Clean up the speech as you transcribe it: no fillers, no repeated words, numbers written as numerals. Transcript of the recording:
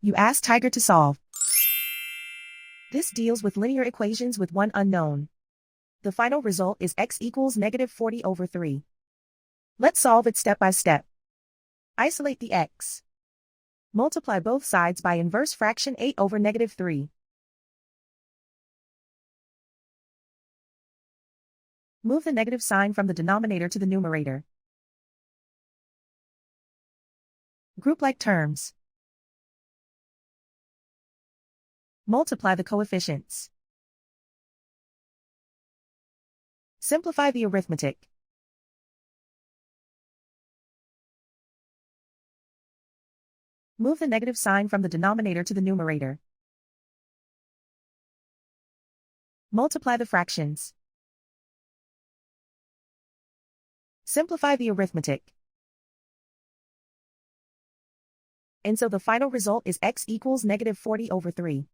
You ask Tiger to solve. This deals with linear equations with one unknown. The final result is x equals -40/3. Let's solve it step by step. Isolate the x. Multiply both sides by inverse fraction 8/-3. Move the negative sign from the denominator to the numerator. Group like terms. Multiply the coefficients. Simplify the arithmetic. Move the negative sign from the denominator to the numerator. Multiply the fractions. Simplify the arithmetic. And so the final result is x equals -40/3.